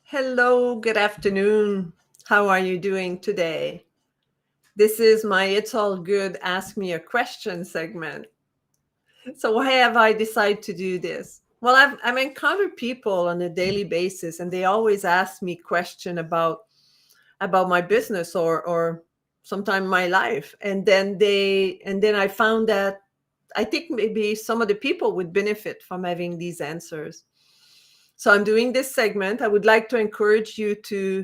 Hello, good afternoon. How are you doing today? This is my It's All Good Ask Me a Question segment. So, why have I decided to do this? Well, I've encountered people on a daily basis, and they always ask me question about my business or sometime my life, and then I found that I think maybe some of the people would benefit from having these answers. So I'm doing this segment. I would like to encourage you to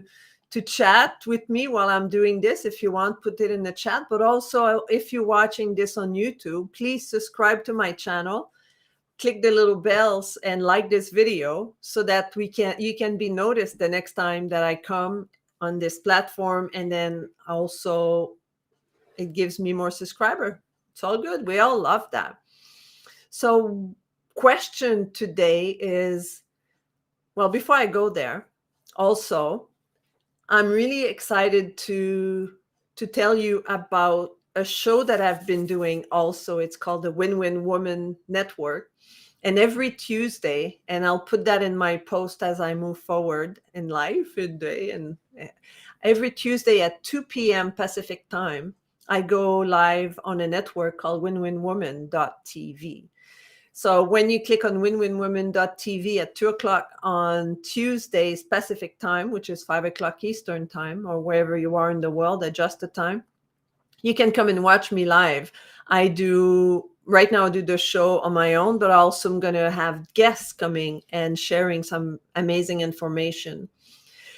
chat with me while I'm doing this. If you want, put it in the chat. But also, if you're watching this on YouTube, please subscribe to my channel, click the little bells, and like this video so that you can be noticed the next time that I come on this platform. And then also, it gives me more subscriber. It's all good. We all love that. So, question today is, well, before I go there, also, I'm really excited to tell you about a show that I've been doing also. It's called the Win-Win Woman Network. And every Tuesday, and I'll put that in my post as I move forward in life and day, and every Tuesday at 2 p.m. Pacific time, I go live on a network called winwinwoman.tv. So when you click on winwinwomen.tv at 2 o'clock on Tuesdays Pacific time, which is 5 o'clock Eastern time, or wherever you are in the world, adjust the time, you can come and watch me live. Right now I do the show on my own, but also I'm going to have guests coming and sharing some amazing information.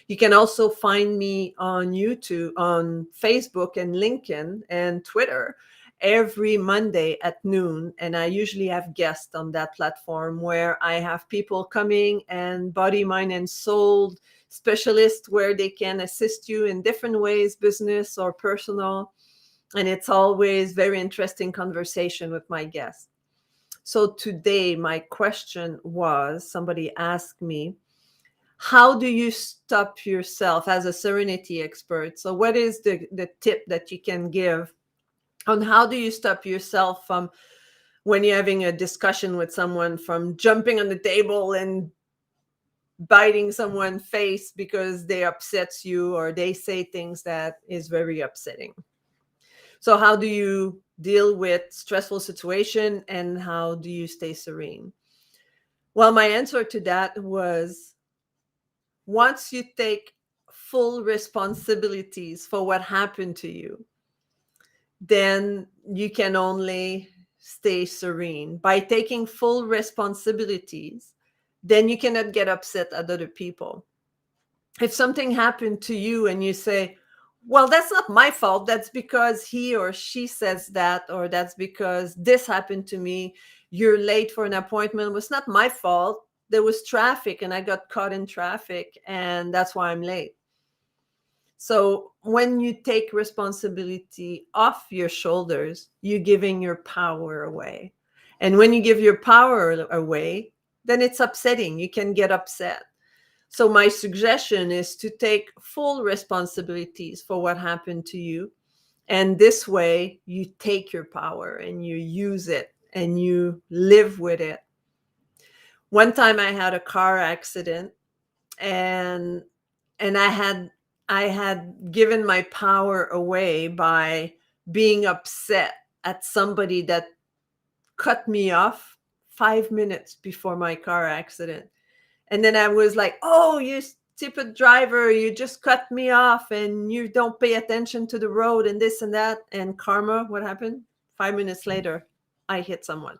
You can also find me on YouTube, on Facebook and LinkedIn and Twitter every Monday at noon. And I usually have guests on that platform where I have people coming and body, mind, and soul specialists where they can assist you in different ways, business or personal. And it's always very interesting conversation with my guests. So today, my question was, somebody asked me, how do you stop yourself as a serenity expert? So what is the tip that you can give on how do you stop yourself from, when you're having a discussion with someone, from jumping on the table and biting someone's face because they upsets you or they say things that is very upsetting? So how do you deal with stressful situation and how do you stay serene? Well, my answer to that was, once you take full responsibilities for what happened to you, then you can only stay serene. By taking full responsibilities, then you cannot get upset at other people. If something happened to you and you say, well, that's not my fault, that's because he or she says that, or that's because this happened to me, you're late for an appointment, it was not my fault, there was traffic and I got caught in traffic and that's why I'm late. So when you take responsibility off your shoulders, you're giving your power away. And when you give your power away, then it's upsetting. You can get upset. So my suggestion is to take full responsibilities for what happened to you. And this way you take your power and you use it and you live with it. One time I had a car accident, and and I had given my power away by being upset at somebody that cut me off 5 minutes before my car accident. And then I was like, oh, you stupid driver, you just cut me off and you don't pay attention to the road and this and that. And karma, what happened? 5 minutes later, I hit someone.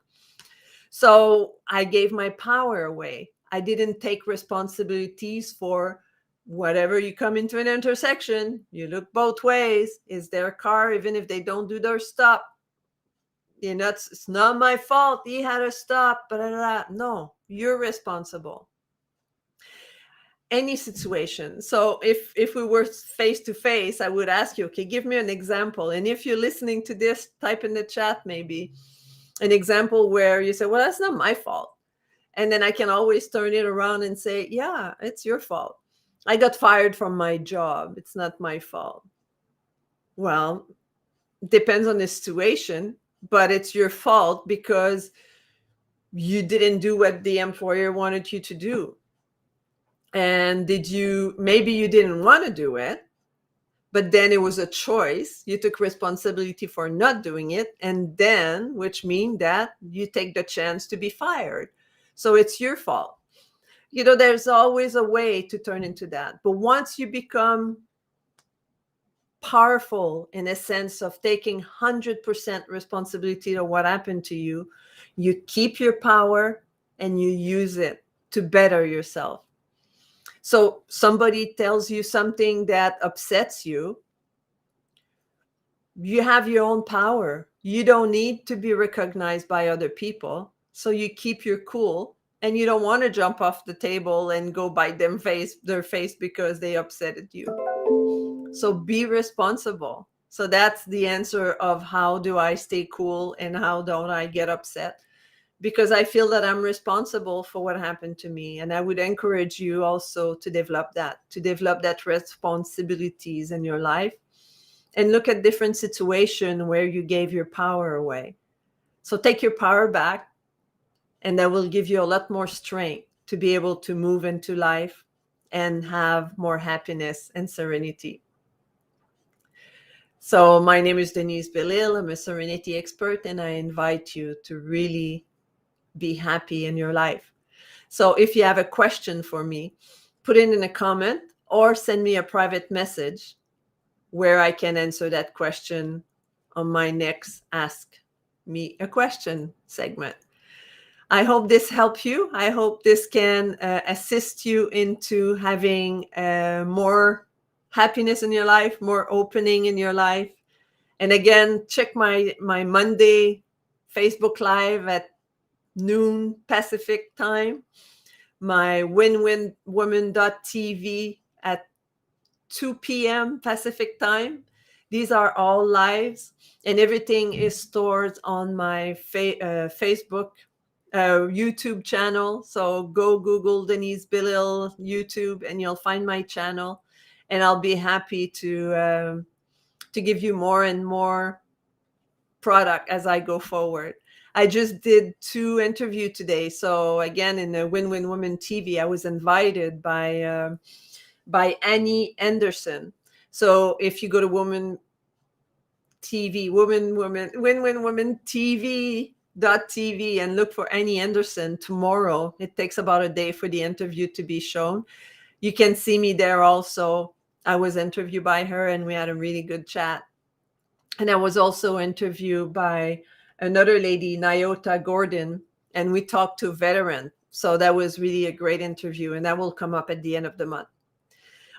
So I gave my power away. I didn't take responsibilities for whatever. You come into an intersection, you look both ways. Is there a car? Even if they don't do their stop, it's not my fault. He had a stop. Blah, blah, blah. No, you're responsible. Any situation. So if we were face to face, I would ask you, okay, give me an example. And if you're listening to this, type in the chat maybe an example where you say, well, that's not my fault. And then I can always turn it around and say, yeah, it's your fault. I got fired from my job. It's not my fault. Well, depends on the situation, but it's your fault because you didn't do what the employer wanted you to do. And maybe you didn't want to do it, but then it was a choice. You took responsibility for not doing it. And then, which means that you take the chance to be fired. So it's your fault. There's always a way to turn into that. But once you become powerful in a sense of taking 100% responsibility of what happened to you, you keep your power and you use it to better yourself. So somebody tells you something that upsets you, you have your own power. You don't need to be recognized by other people. So you keep your cool, and you don't want to jump off the table and go bite their face because they upsetted you. So be responsible. So that's the answer of how do I stay cool and how don't I get upset? Because I feel that I'm responsible for what happened to me. And I would encourage you also to develop that responsibilities in your life, and look at different situations where you gave your power away. So take your power back, and that will give you a lot more strength to be able to move into life and have more happiness and serenity. So my name is Denise Belil. I'm a serenity expert, and I invite you to really be happy in your life. So if you have a question for me, put it in a comment or send me a private message where I can answer that question on my next Ask Me a Question segment. I hope this helped you. I hope this can assist you into having more happiness in your life, more opening in your life. And again, check my Monday Facebook Live at noon Pacific time, my winwinwoman.tv at 2 p.m. Pacific time. These are all lives, and everything is stored on my Facebook, YouTube channel. So go Google Denise Belil YouTube, and you'll find my channel. And I'll be happy to give you more and more product as I go forward. I just did 2 interviews today. So again, in the Win-Win Woman TV, I was invited by Annie Anderson. So if you go to Win-Win Woman TV.tv and look for Annie Anderson tomorrow, it takes about a day for the interview to be shown. You can see me there also. I was interviewed by her, and we had a really good chat. And I was also interviewed by another lady, Nyota Gordon, and we talked to veterans. So that was really a great interview, and that will come up at the end of the month.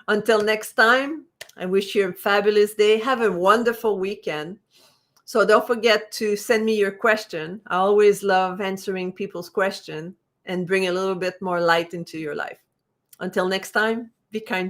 Until next time, I wish you a fabulous day. Have a wonderful weekend. So don't forget to send me your question. I always love answering people's questions and bring a little bit more light into your life. Until next time, be kind.